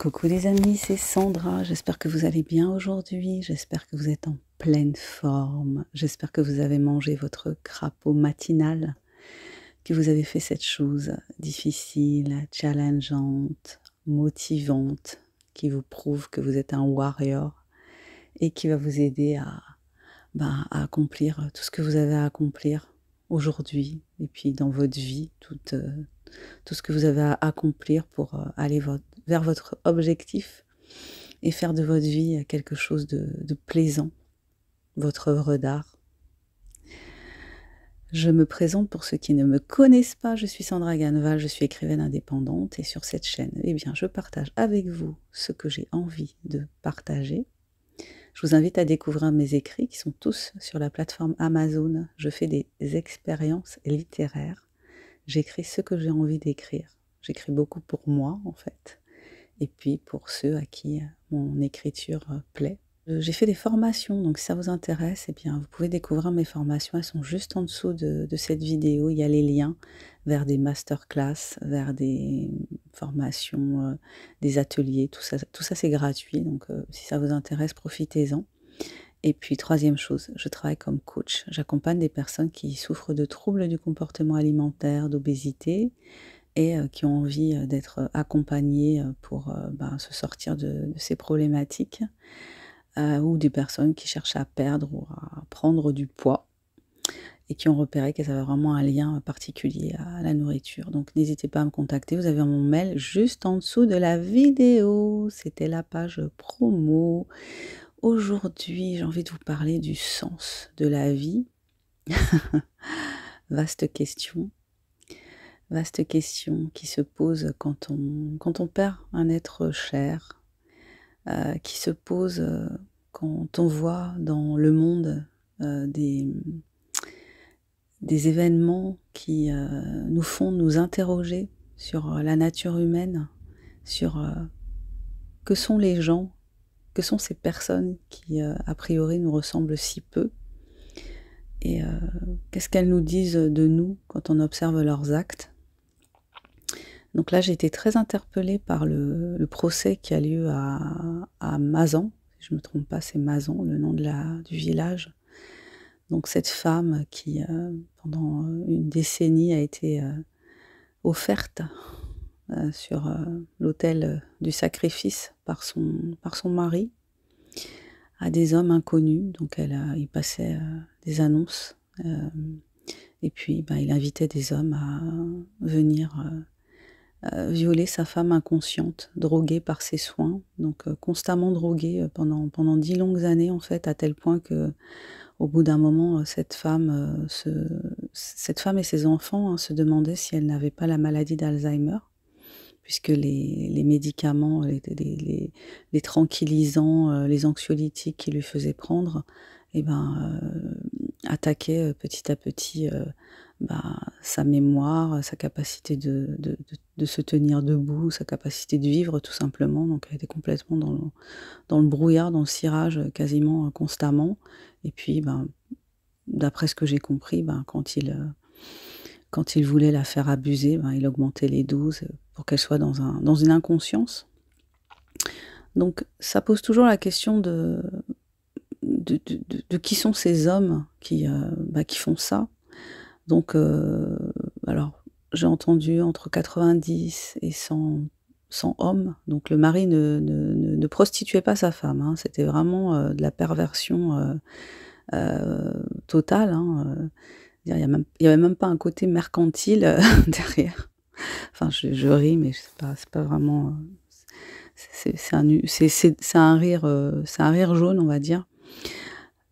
Coucou les amis, c'est Sandra. J'espère que vous allez bien aujourd'hui. J'espère que vous êtes en pleine forme. J'espère que vous avez mangé votre crapaud matinal, que vous avez fait cette chose difficile, challengeante, motivante, qui vous prouve que vous êtes un warrior et qui va vous aider à accomplir tout ce que vous avez à accomplir aujourd'hui et puis dans votre vie, tout ce que vous avez à accomplir pour aller vers votre objectif et faire de votre vie quelque chose de plaisant, votre œuvre d'art. Je me présente pour ceux qui ne me connaissent pas, je suis Sandra Ganneval, je suis écrivaine indépendante et sur cette chaîne, eh bien, je partage avec vous ce que j'ai envie de partager. Je vous invite à découvrir mes écrits qui sont tous sur la plateforme Amazon. Je fais des expériences littéraires. J'écris ce que j'ai envie d'écrire. J'écris beaucoup pour moi, en fait, et puis pour ceux à qui mon écriture plaît. J'ai fait des formations, donc si ça vous intéresse, eh bien, vous pouvez découvrir mes formations. Elles sont juste en dessous de cette vidéo. Il y a les liens vers des masterclass, vers des formations, des ateliers. Tout ça c'est gratuit, donc si ça vous intéresse, profitez-en. Et puis, troisième chose, je travaille comme coach. J'accompagne des personnes qui souffrent de troubles du comportement alimentaire, d'obésité, et qui ont envie d'être accompagnées pour se sortir de ces problématiques, ou des personnes qui cherchent à perdre ou à prendre du poids et qui ont repéré qu'elles avaient vraiment un lien particulier à la nourriture. Donc n'hésitez pas à me contacter, vous avez mon mail juste en dessous de la vidéo. C'était la page promo. Aujourd'hui, j'ai envie de vous parler du sens de la vie. Vaste question qui se pose quand on perd un être cher, qui se pose quand on voit dans le monde des événements qui nous font nous interroger sur la nature humaine, sur que sont les gens, que sont ces personnes qui a priori nous ressemblent si peu, et qu'est-ce qu'elles nous disent de nous quand on observe leurs actes. Donc là, j'ai été très interpellée par le procès qui a lieu à Mazan. Si je ne me trompe pas, c'est Mazan, le nom du village. Donc cette femme qui, pendant une décennie, a été offerte sur l'autel du sacrifice par son mari à des hommes inconnus. Donc il passait des annonces et puis il invitait des hommes à venir violer sa femme inconsciente, droguée par ses soins, donc constamment droguée pendant 10 longues années en fait, à tel point que au bout d'un moment, cette femme et ses enfants se demandaient si elle n'avait pas la maladie d'Alzheimer, puisque les médicaments, les tranquillisants, les anxiolytiques qu'il lui faisait prendre, attaquaient petit à petit sa mémoire, sa capacité de se tenir debout, sa capacité de vivre tout simplement. Donc elle était complètement dans le brouillard, dans le cirage quasiment constamment. Et puis d'après ce que j'ai compris, quand il voulait la faire abuser, il augmentait les doses pour qu'elle soit dans une inconscience. Donc ça pose toujours la question de qui sont ces hommes qui font ça. Donc alors j'ai entendu entre 90 et 100 hommes. Donc le mari ne prostituait pas sa femme, hein. C'était vraiment de la perversion totale, hein. Il y avait même pas un côté mercantile derrière. Enfin, je ris, mais c'est pas vraiment. C'est un rire jaune, on va dire.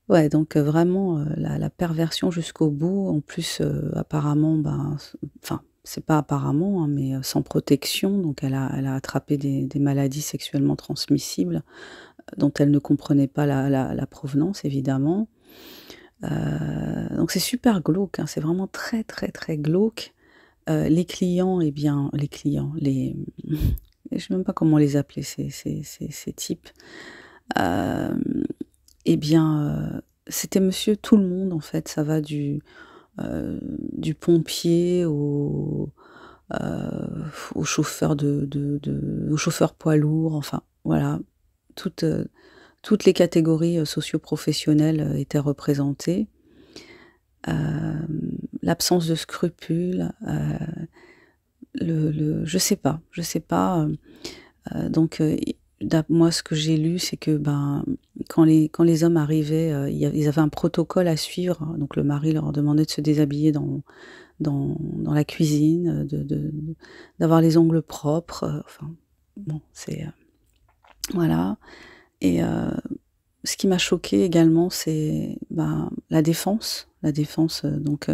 Ouais, donc vraiment la perversion jusqu'au bout. En plus, apparemment, enfin, c'est pas apparemment, hein, mais sans protection. Donc elle a attrapé des maladies sexuellement transmissibles dont elle ne comprenait pas la provenance, évidemment. Donc c'est super glauque, hein, c'est vraiment très, très, très glauque. Les clients, eh bien, je sais même pas comment les appeler, ces types. Eh bien, c'était monsieur tout le monde, en fait. Ça va du pompier aux chauffeurs aux chauffeurs poids lourds, enfin voilà, toutes, toutes les catégories, socio-professionnelles, étaient représentées. L'absence de scrupules, je sais pas, donc moi ce que j'ai lu, c'est que, ben, quand les hommes arrivaient, ils avaient un protocole à suivre, hein. Donc le mari leur demandait de se déshabiller dans la cuisine, d'avoir les ongles propres, enfin bon, c'est, voilà. Et ce qui m'a choquée également, c'est, ben, la défense, donc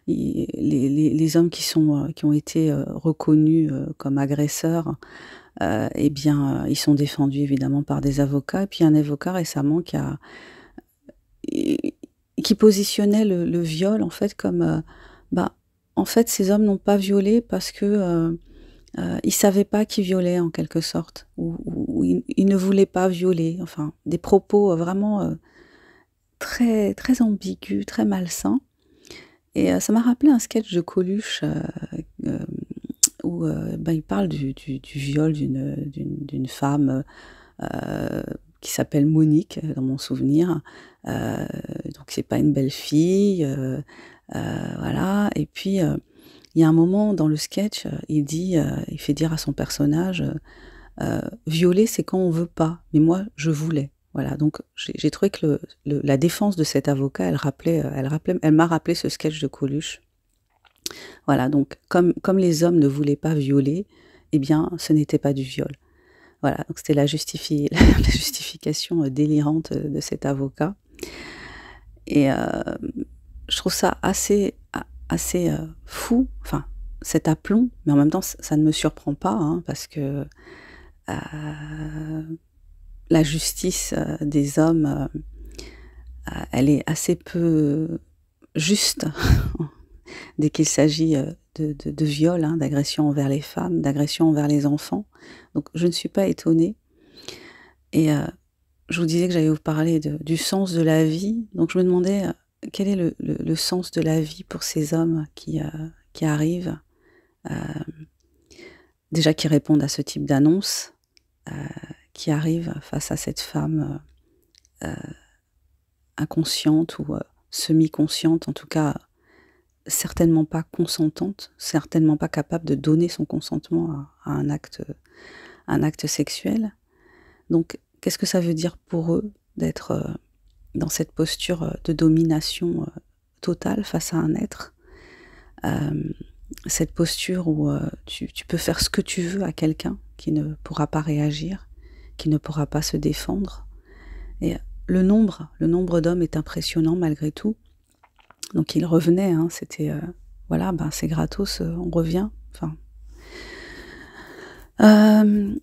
les hommes qui ont été, reconnus, comme agresseurs, et bien, ils sont défendus évidemment par des avocats. Et puis un avocat récemment et qui positionnait le viol en fait comme, bah, en fait ces hommes n'ont pas violé parce que, ils savaient pas qui violait en quelque sorte, ou ils ne voulaient pas violer, enfin des propos, vraiment, très très ambigus, très malsains. Et ça m'a rappelé un sketch de Coluche, hem, où, bah, il parle du viol d'une femme, qui s'appelle Monique, dans mon souvenir. Donc c'est pas une belle fille, voilà. Et puis, il y a un moment dans le sketch, il fait dire à son personnage, «Violer, c'est quand on veut pas, mais moi, je voulais». Voilà, donc j'ai trouvé que la défense de cet avocat, elle m'a rappelé ce sketch de Coluche. Voilà, donc comme les hommes ne voulaient pas violer, eh bien, ce n'était pas du viol. Voilà, donc c'était la justification, délirante, de cet avocat. Et je trouve ça assez, fou, enfin, cet aplomb, mais en même temps, ça ne me surprend pas, hein, parce que, la justice, des hommes, elle est assez peu juste dès qu'il s'agit, de viol, hein, d'agression envers les femmes, d'agression envers les enfants. Donc je ne suis pas étonnée. Et je vous disais que j'allais vous parler du sens de la vie. Donc je me demandais, quel est le sens de la vie pour ces hommes qui arrivent, heu, déjà qui répondent à ce type d'annonce, heu, qui arrivent face à cette femme, inconsciente ou, semi-consciente, en tout cas certainement pas consentante, certainement pas capable de donner son consentement à un acte sexuel. Donc qu'est-ce que ça veut dire pour eux d'être, dans cette posture, de domination, totale face à un être? Hem, Cette posture où, tu peux faire ce que tu veux à quelqu'un qui ne pourra pas réagir, qui ne pourra pas se défendre. Et le nombre d'hommes est impressionnant malgré tout. Donc il revenait, hein, c'était, voilà, ben, c'est gratos, on revient, enfin. Hem,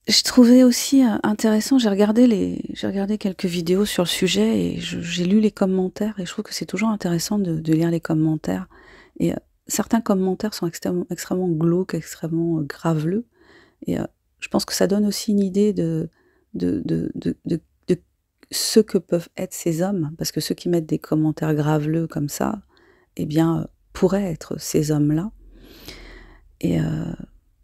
j'ai trouvé aussi, intéressant, j'ai regardé quelques vidéos sur le sujet et j'ai lu les commentaires et je trouve que c'est toujours intéressant de lire les commentaires. Et certains commentaires sont extrêmement glauques, extrêmement, graveleux. Et je pense que ça donne aussi une idée de ce que peuvent être ces hommes. Parce que ceux qui mettent des commentaires graveleux comme ça, eh bien, pourraient être ces hommes-là. Et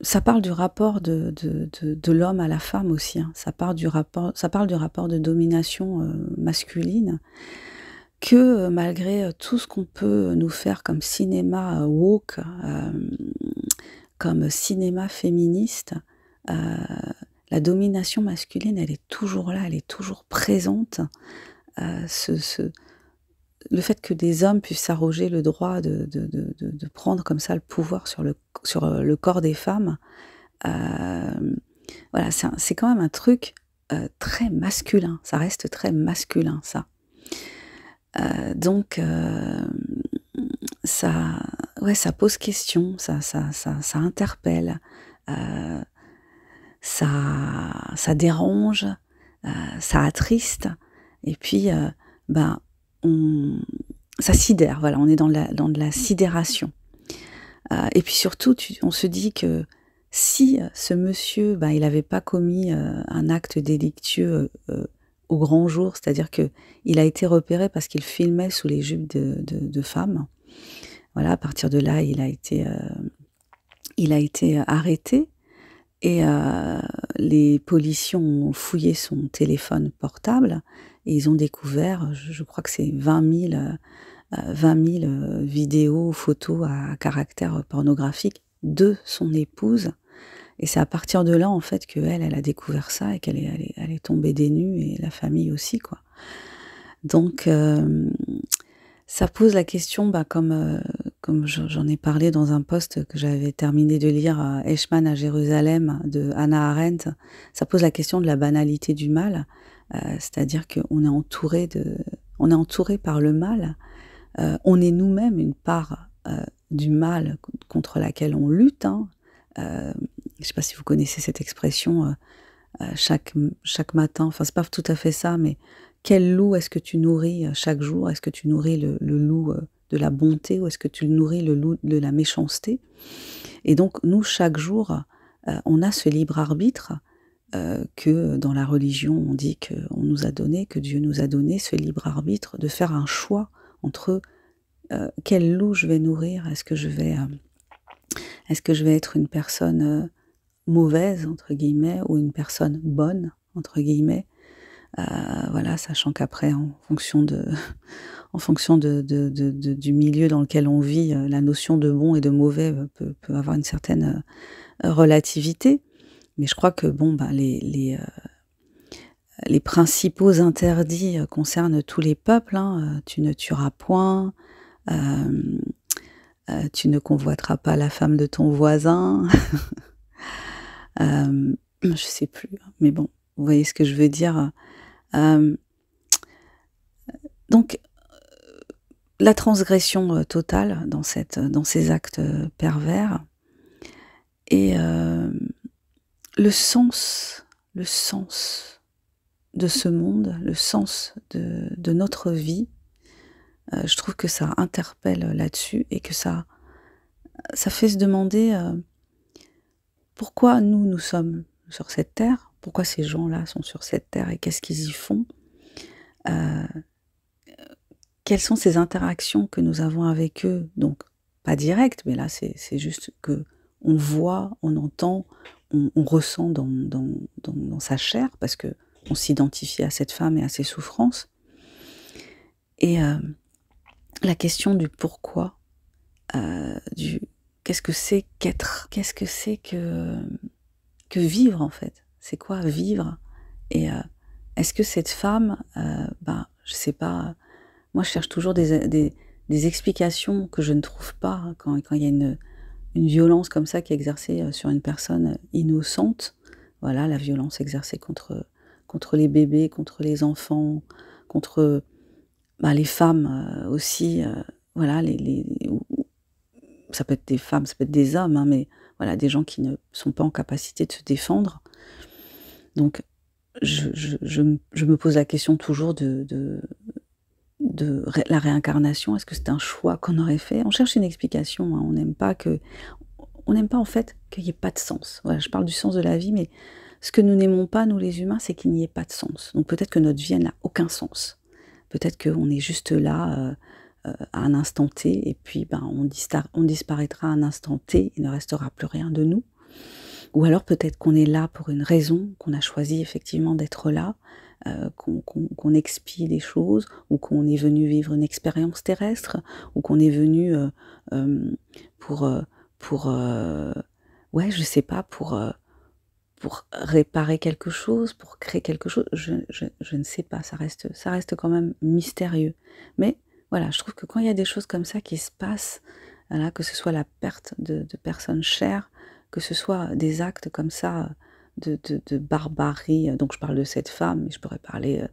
ça parle du rapport de l'homme à la femme aussi, hein. Ça parle du rapport de domination, masculine, que, malgré, tout ce qu'on peut nous faire comme cinéma, woke, comme cinéma féministe, heu, la domination masculine, elle est toujours là, elle est toujours présente. Ce Le fait que des hommes puissent s'arroger le droit de prendre comme ça le pouvoir sur, le corps des femmes, hem, voilà, c'est quand même un truc, très masculin. Ça reste très masculin, ça. Donc ça, ouais, ça pose question, ça interpelle, heu, ça dérange, ça attriste. Et puis, ben, on ça sidère, voilà, on est dans de la sidération. Et puis surtout, on se dit que si, ce monsieur, ben, il n'avait pas commis, un acte délictueux, au grand jour, c'est-à-dire que il a été repéré parce qu'il filmait sous les jupes de femmes. Voilà, à partir de là, il a été, il a été arrêté et les policiers ont fouillé son téléphone portable et ils ont découvert, je crois que c'est 20 000 vidéos, photos à caractère pornographique de son épouse. Et c'est à partir de là, en fait, qu'elle, elle a découvert ça et elle est tombée des nues et la famille aussi, quoi. Donc, ça pose la question, comme j'en ai parlé dans un post que j'avais terminé de lire, Eichmann à Jérusalem de Hannah Arendt, ça pose la question de la banalité du mal, c'est-à-dire qu'on est on est entouré par le mal, on est nous-mêmes une part du mal contre laquelle on lutte, hein. Je ne sais pas si vous connaissez cette expression, chaque matin, enfin c'est pas tout à fait ça, mais quel loup est-ce que tu nourris chaque jour? Est-ce que tu nourris le loup de la bonté ou est-ce que tu nourris le loup de la méchanceté? Et donc nous, chaque jour, on a ce libre arbitre que dans la religion on dit qu'on nous a donné, que Dieu nous a donné ce libre arbitre de faire un choix entre quel loup je vais nourrir? Est-ce que je vais être une personne mauvaise entre guillemets ou une personne bonne entre guillemets? Voilà, sachant qu'après en fonction du milieu dans lequel on vit, la notion de bon et de mauvais peut avoir une certaine relativité. Mais je crois que bon, les principaux interdits concernent tous les peuples, hein, tu ne tueras point, tu ne convoiteras pas la femme de ton voisin. Je sais plus, hein, mais bon, vous voyez ce que je veux dire. Donc, la transgression totale dans ces actes pervers et le sens de ce monde, le sens de notre vie, je trouve que ça interpelle là-dessus et que ça fait se demander pourquoi nous sommes sur cette terre, pourquoi ces gens-là sont sur cette terre et qu'est-ce qu'ils y font, quelles sont ces interactions que nous avons avec eux, donc pas directes, mais là c'est juste que on voit, on entend, on ressent dans sa chair, parce que on s'identifie à cette femme et à ses souffrances. Et la question du pourquoi, du qu'est-ce que c'est qu'être, qu'est-ce que c'est que vivre en fait, c'est quoi vivre, et est-ce que cette femme, je sais pas, moi je cherche toujours des explications que je ne trouve pas, hein, quand il y a une violence comme ça qui est exercée sur une personne innocente. Voilà, la violence exercée contre les bébés, contre les enfants, contre les femmes aussi. Voilà, ça peut être des femmes, ça peut être des hommes, hein, mais voilà, des gens qui ne sont pas en capacité de se défendre. Donc, je me pose la question toujours de la réincarnation. Est-ce que c'est un choix qu'on aurait fait? On cherche une explication, hein, on n'aime pas en fait qu'il n'y ait pas de sens. Voilà, je parle du sens de la vie, mais ce que nous n'aimons pas, nous les humains, c'est qu'il n'y ait pas de sens. Donc peut-être que notre vie n'a aucun sens. Peut-être qu'on est juste là à un instant T, et puis on disparaîtra à un instant T, il ne restera plus rien de nous. Ou alors peut-être qu'on est là pour une raison, qu'on a choisi effectivement d'être là, qu'on expie des choses, ou qu'on est venu vivre une expérience terrestre, ou qu'on est venu ouais, je sais pas, pour réparer quelque chose, pour créer quelque chose, je ne sais pas, ça reste quand même mystérieux. Mais voilà, je trouve que quand il y a des choses comme ça qui se passent, voilà, que ce soit la perte de personnes chères, que ce soit des actes comme ça de barbarie, donc je parle de cette femme, mais je pourrais parler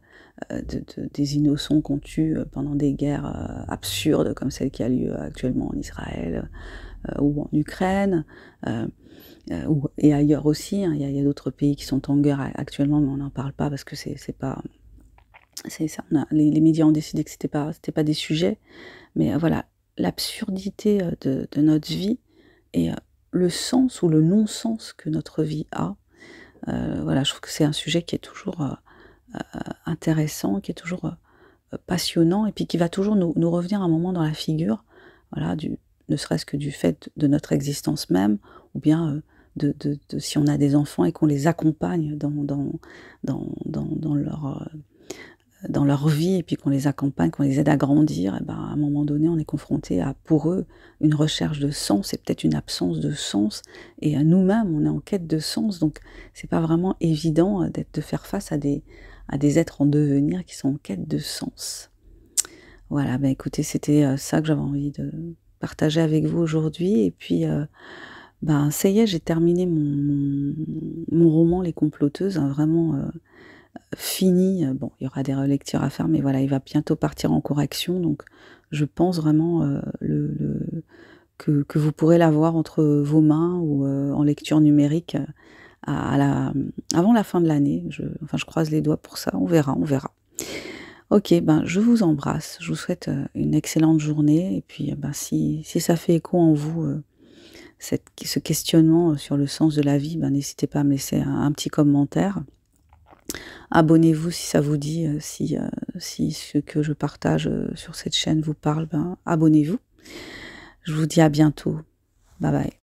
des innocents qu'on tue pendant des guerres absurdes comme celle qui a lieu actuellement en Israël ou en Ukraine, et ailleurs aussi, hein. Il y a d'autres pays qui sont en guerre actuellement, mais on n'en parle pas parce que c'est pas... les médias ont décidé que c'était pas des sujets, mais voilà, l'absurdité de notre vie et le sens ou le non-sens que notre vie a. Voilà, je trouve que c'est un sujet qui est toujours intéressant, qui est toujours passionnant, et puis qui va toujours nous revenir un moment dans la figure, voilà, ne serait-ce que du fait de notre existence même, ou bien si on a des enfants et qu'on les accompagne dans leur vie, et puis qu'on les accompagne, qu'on les aide à grandir, et ben, à un moment donné, on est confronté à, pour eux, une recherche de sens et peut-être une absence de sens. Et à nous-mêmes, on est en quête de sens. Donc, c'est pas vraiment évident de faire face à des êtres en devenir qui sont en quête de sens. Voilà, ben écoutez, c'était ça que j'avais envie de partager avec vous aujourd'hui. Et puis, ben, ça y est, j'ai terminé mon roman Les Comploteuses, hein, vraiment fini. Bon, il y aura des relectures à faire, mais voilà, il va bientôt partir en correction. Donc, je pense vraiment que vous pourrez l'avoir entre vos mains ou en lecture numérique avant la fin de l'année. Enfin, je croise les doigts pour ça. On verra, on verra. Ok, ben, je vous embrasse. Je vous souhaite une excellente journée. Et puis, ben, si ça fait écho en vous, ce questionnement sur le sens de la vie, ben, n'hésitez pas à me laisser un petit commentaire. Abonnez-vous si ça vous dit, si ce que je partage sur cette chaîne vous parle, ben, abonnez-vous. Je vous dis à bientôt. Bye bye.